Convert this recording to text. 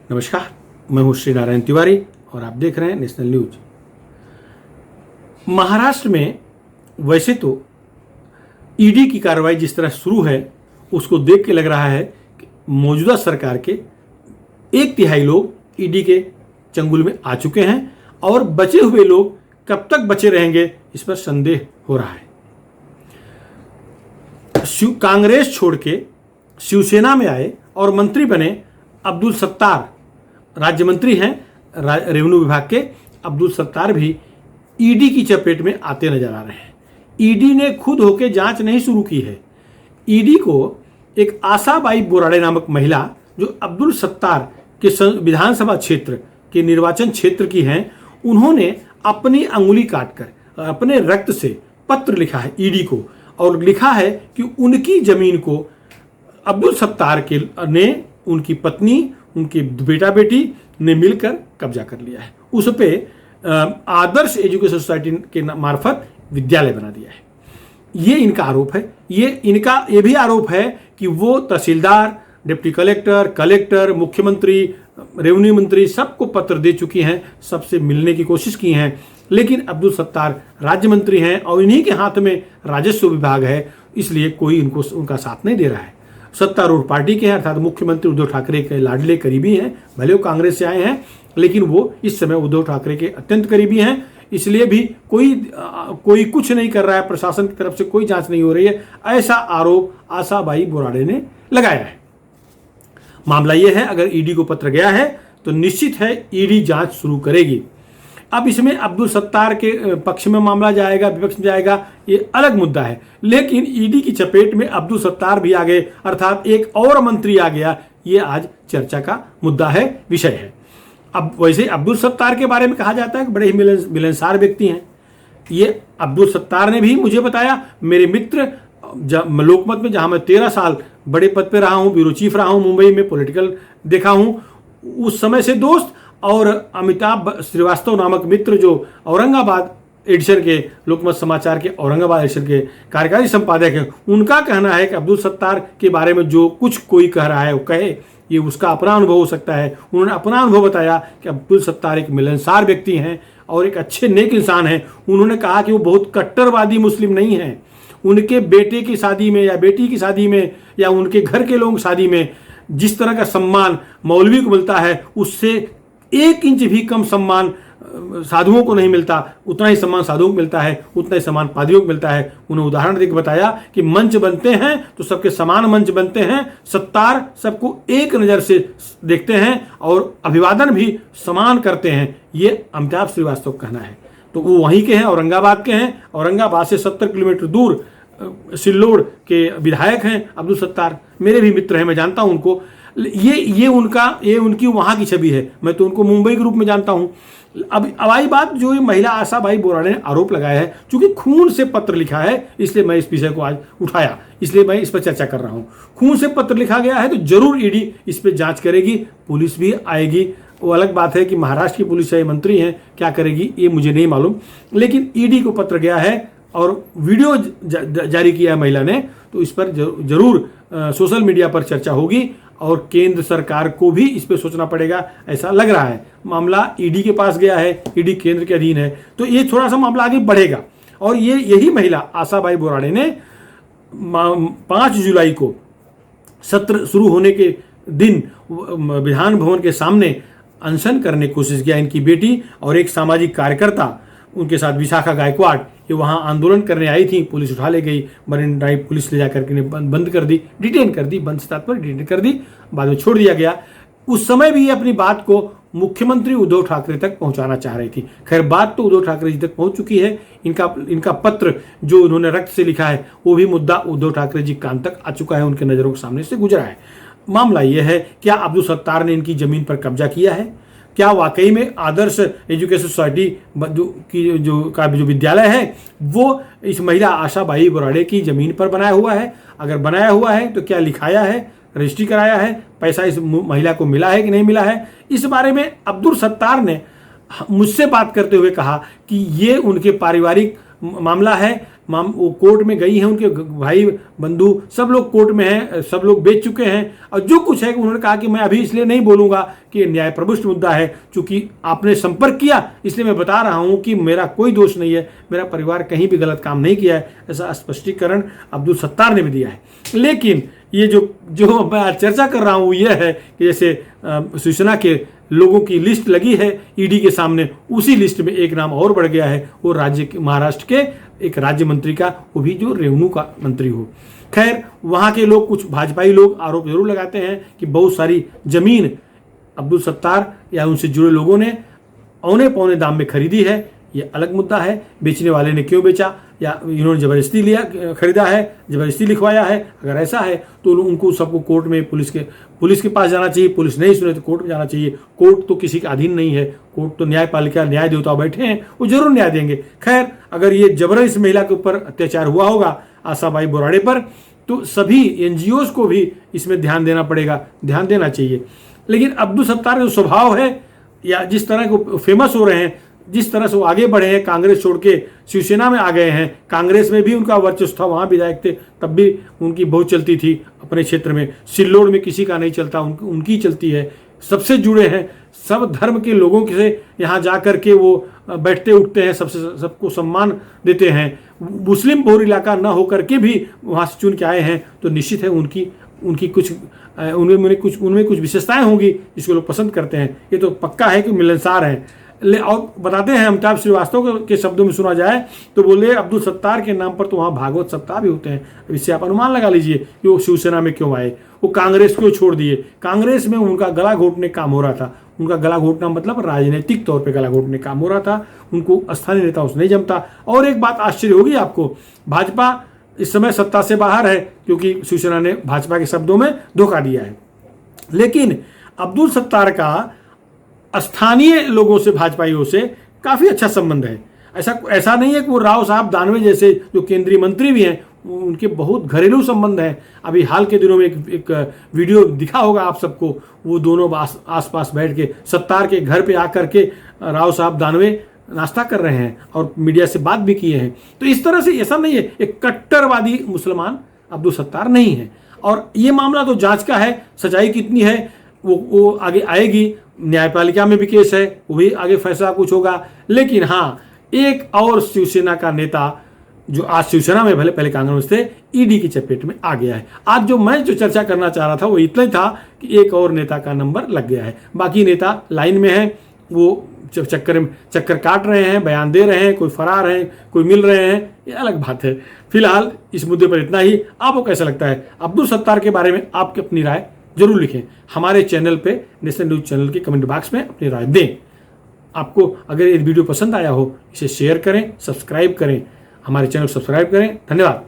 नमस्कार, मैं हूं श्री नारायण तिवारी और आप देख रहे हैं नेशनल न्यूज। महाराष्ट्र में वैसे तो ईडी की कार्रवाई जिस तरह शुरू है उसको देख के लग रहा है कि मौजूदा सरकार के 1/3 लोग ईडी के चंगुल में आ चुके हैं और बचे हुए लोग कब तक बचे रहेंगे इस पर संदेह हो रहा है। कांग्रेस छोड़ के शिवसेना में आए और मंत्री बने अब्दुल सत्तार, राज्य मंत्री हैं रेवेन्यू विभाग के अब्दुल सत्तार भी ईडी की चपेट में आते नजर आ रहे हैं। ईडी ने खुद होकर जांच नहीं शुरू की है। ईडी को एक आशाबाई बोराडे नामक महिला जो अब्दुल सत्तार के विधानसभा क्षेत्र के निर्वाचन क्षेत्र की हैं, उन्होंने अपनी अंगुली काटकर अपने रक्त से पत्र लिखा है ईडी को और लिखा है कि उनकी जमीन को अब्दुल सत्तार के ने उनकी पत्नी, उनके बेटा बेटी ने मिलकर कब्जा कर लिया है। उस पे आदर्श एजुकेशन सोसाइटी के मार्फत विद्यालय बना दिया है। ये इनका आरोप है। ये भी आरोप है कि वो तहसीलदार, डिप्टी कलेक्टर, कलेक्टर, मुख्यमंत्री, रेवेन्यू मंत्री सबको पत्र दे चुकी हैं, सबसे मिलने की कोशिश की हैं, लेकिन अब्दुल सत्तार राज्य मंत्री हैं और इन्हीं के हाथ में राजस्व विभाग है, इसलिए कोई उनका साथ नहीं दे रहा है। सत्तारूढ़ पार्टी के हैं अर्थात मुख्यमंत्री उद्धव ठाकरे के लाडले करीबी हैं, भले वो कांग्रेस से आए हैं लेकिन वो इस समय उद्धव ठाकरे के अत्यंत करीबी हैं, इसलिए भी कोई कुछ नहीं कर रहा है, प्रशासन की तरफ से कोई जांच नहीं हो रही है, ऐसा आरोप आशाबाई बोराडे ने लगाया है। मामला यह है, अगर ईडी को पत्र गया है तो निश्चित है ईडी जांच शुरू करेगी। अब इसमें अब्दुल सत्तार के पक्ष में मामला जाएगा, विपक्ष में जाएगा, ये अलग मुद्दा है, लेकिन ईडी की चपेट में अब्दुल सत्तार भी आ गए अर्थात एक और मंत्री आ गया, ये आज चर्चा का मुद्दा है, विषय है। अब वैसे अब्दुल सत्तार के बारे में कहा जाता है कि बड़े ही मिलनसार व्यक्ति हैं। ये अब्दुल सत्तार ने भी मुझे बताया, मेरे मित्र लोकमत में जहां मैं 13 साल बड़े पद पे रहा हूं, ब्यूरो चीफ रहा हूं, मुंबई में पॉलिटिकल देखा हूं, उस समय से दोस्त, और अमिताभ श्रीवास्तव नामक मित्र जो औरंगाबाद एडिशन के लोकमत समाचार के औरंगाबाद एडिशन के कार्यकारी संपादक हैं, उनका कहना है कि अब्दुल सत्तार के बारे में जो कुछ कोई कह रहा है वो कहे, ये उसका अपना अनुभव हो सकता है। उन्होंने अपना अनुभव बताया कि अब्दुल सत्तार एक मिलनसार व्यक्ति हैं और एक अच्छे नेक इंसान हैं। उन्होंने कहा कि वो बहुत कट्टरवादी मुस्लिम नहीं हैं। उनके बेटे की शादी में या बेटी की शादी में या उनके घर के लोगों की शादी में जिस तरह का सम्मान मौलवी को मिलता है, उससे 1 इंच भी कम सम्मान साधुओं को नहीं मिलता। उतना ही सम्मान साधुओं को मिलता है, उतना ही सम्मान पादरियों को मिलता है। उन्हें उदाहरण देकर बताया कि मंच बनते हैं तो सबके समान मंच बनते हैं, सत्तार सबको एक नज़र से देखते हैं और अभिवादन भी समान करते हैं, ये अमिताभ श्रीवास्तव का कहना है। तो वो वहीं के हैं, औरंगाबाद के हैं। औरंगाबाद से 70 किलोमीटर दूर सिल्लोड़ के विधायक हैं अब्दुल सत्तार, मेरे भी मित्र हैं, मैं जानता हूं उनको। ये उनकी वहां की छवि है, मैं तो उनको मुंबई के रूप में जानता हूं। अब आई बात जो ये महिला आशाबाई बोराडे ने आरोप लगाया है, चूंकि खून से पत्र लिखा है इसलिए मैं इस विषय को आज उठाया, इसलिए मैं इस पर चर्चा कर रहा हूं। खून से पत्र लिखा गया है तो जरूर ईडी इस पर जांच करेगी, पुलिस भी आएगी। वो अलग बात है कि महाराष्ट्र की पुलिस है, मंत्री हैं, क्या करेगी ये मुझे नहीं मालूम, लेकिन ईडी को पत्र गया है और वीडियो जारी किया है महिला ने, तो इस पर जरूर सोशल मीडिया पर चर्चा होगी और केंद्र सरकार को भी इस पर सोचना पड़ेगा, ऐसा लग रहा है। मामला ईडी के पास गया है, ईडी केंद्र के अधीन है, तो ये थोड़ा सा मामला आगे बढ़ेगा। और यही महिला आशाबाई बोराडे ने 5 जुलाई को सत्र शुरू होने के दिन विधान भवन के सामने अनशन करने की कोशिश किया। इनकी बेटी और एक सामाजिक कार्यकर्ता उनके साथ विशाखा गायकवाड़, ये वहाँ आंदोलन करने आई थी, पुलिस उठा ले गई, मरीन ड्राइव पुलिस ले जाकर के बंद कर दी, डिटेन कर दी, बंद से तात्पर्य डिटेन कर दी, बाद में छोड़ दिया गया। उस समय भी ये अपनी बात को मुख्यमंत्री उद्धव ठाकरे तक पहुंचाना चाह रही थी। खैर बात तो उद्धव ठाकरे जी तक पहुंच चुकी है। इनका पत्र जो उन्होंने रक्त से लिखा है वो भी मुद्दा उद्धव ठाकरे जी कान तक आ चुका है, उनके नज़रों के सामने से गुजरा है। मामला यह है, क्या अब्दुल सत्तार ने इनकी जमीन पर कब्जा किया है? क्या वाकई में आदर्श एजुकेशन सोसाइटी जो विद्यालय है वो इस महिला आशाबाई बोराडे की जमीन पर बनाया हुआ है? अगर बनाया हुआ है तो क्या लिखाया है, रजिस्ट्री कराया है, पैसा इस महिला को मिला है कि नहीं मिला है? इस बारे में अब्दुल सत्तार ने मुझसे बात करते हुए कहा कि ये उनके पारिवारिक मामला है, वो कोर्ट में गई हैं, उनके भाई बंधु सब लोग कोर्ट में हैं, सब लोग बेच चुके हैं। और जो कुछ है उन्होंने कहा कि मैं अभी इसलिए नहीं बोलूंगा कि न्याय प्रविष्ट मुद्दा है, चूंकि आपने संपर्क किया इसलिए मैं बता रहा हूं कि मेरा कोई दोष नहीं है, मेरा परिवार कहीं भी गलत काम नहीं किया है। ऐसा स्पष्टीकरण अब्दुल सत्तार ने भी दिया है। लेकिन ये जो मैं आज चर्चा कर रहा हूं यह है कि जैसे शिवसेना के लोगों की लिस्ट लगी है ईडी के सामने, उसी लिस्ट में एक नाम और बढ़ गया है, वो महाराष्ट्र के एक राज्य मंत्री का, वो भी जो रेवन्यू का मंत्री हो। खैर वहां के लोग, कुछ भाजपाई लोग आरोप जरूर लगाते हैं कि बहुत सारी जमीन अब्दुल सत्तार या उनसे जुड़े लोगों ने औने पौने दाम में खरीदी है। ये अलग मुद्दा है, बेचने वाले ने क्यों बेचा या इन्होंने जबरदस्ती खरीदा है, जबरदस्ती लिखवाया है। अगर ऐसा है तो उनको सबको कोर्ट में पुलिस के पास जाना चाहिए, पुलिस नहीं सुने तो कोर्ट में जाना चाहिए। कोर्ट तो किसी का अधीन नहीं है, कोर्ट तो न्यायपालिका, न्याय देवता बैठे हैं, वो जरूर न्याय देंगे। खैर अगर ये जबरन इस महिला के ऊपर अत्याचार हुआ होगा, आशाबाई बोराड़े पर, तो सभी एनजीओज को भी इसमें ध्यान देना पड़ेगा, ध्यान देना चाहिए। लेकिन अब्दुल सत्तार का जो स्वभाव है या जिस तरह को फेमस हो रहे हैं, जिस तरह से वो आगे बढ़े हैं, कांग्रेस छोड़ के शिवसेना में आ गए हैं, कांग्रेस में भी उनका वर्चस्व था, वहाँ विधायक थे तब भी उनकी बहुत चलती थी अपने क्षेत्र में, सिल्लोड में किसी का नहीं चलता, उनकी चलती है। सबसे जुड़े हैं, सब धर्म के लोगों से यहाँ जा कर के वो बैठते उठते हैं, सबको सम्मान देते हैं। मुस्लिम बहुल इलाका न होकर के भी वहाँ से चुन के आए हैं, तो निश्चित है उनकी कुछ उनमें कुछ विशेषताएं होंगी जिसको लोग पसंद करते हैं। ये तो पक्का है कि मिलनसार हैं। और बताते हैं अमिताभ श्रीवास्तव के शब्दों में सुना जाए तो बोले अब्दुल सत्तार के नाम पर तो वहाँ भागवत सप्ताह भी होते हैं। इससे आप अनुमान लगा लीजिए कि वो शिवसेना में क्यों आए, वो कांग्रेस क्यों छोड़ दिए। कांग्रेस में उनका गला घोटने काम हो रहा था, उनका गला घोटना मतलब राजनीतिक तौर पर गला घोटने काम हो रहा था, उनको स्थानीय नेताओं से नहीं जमता। और एक बात आश्चर्य होगी आपको, भाजपा इस समय सत्ता से बाहर है क्योंकि शिवसेना ने भाजपा के शब्दों में धोखा दिया है। लेकिन अब्दुल सत्तार का स्थानीय लोगों से, भाजपाइयों से काफी अच्छा संबंध है। ऐसा नहीं है कि वो राव साहब दानवे जैसे जो केंद्रीय मंत्री भी हैं, उनके बहुत घरेलू संबंध हैं। अभी हाल के दिनों में एक वीडियो दिखा होगा आप सबको, वो दोनों आसपास बैठ के सत्तार के घर पे आकर के राव साहब दानवे नाश्ता कर रहे हैं और मीडिया से बात भी किए हैं। तो इस तरह से ऐसा नहीं है, एक कट्टरवादी मुसलमान अब्दुल सत्तार नहीं है। और ये मामला तो जांच का है, सच्चाई कितनी है वो आगे आएगी। न्यायपालिका में भी केस है, वो भी आगे फैसला कुछ होगा। लेकिन हाँ, एक और शिवसेना का नेता जो आज शिवसेना में भले पहले कांग्रेस थे, ईडी की चपेट में आ गया है। आज मैं जो चर्चा करना चाह रहा था वो इतना ही था कि एक और नेता का नंबर लग गया है। बाकी नेता लाइन में है, वो चक्कर काट रहे हैं, बयान दे रहे हैं, कोई फरार है, कोई मिल रहे हैं, ये अलग बात है। फिलहाल इस मुद्दे पर इतना ही। आपको कैसा लगता है अब्दुल सत्तार के बारे में? आपकी अपनी राय जरूर लिखें हमारे चैनल पे, नेशनल न्यूज चैनल के कमेंट बॉक्स में अपनी राय दें। आपको अगर ये वीडियो पसंद आया हो, इसे शेयर करें, सब्सक्राइब करें, हमारे चैनल को सब्सक्राइब करें। धन्यवाद।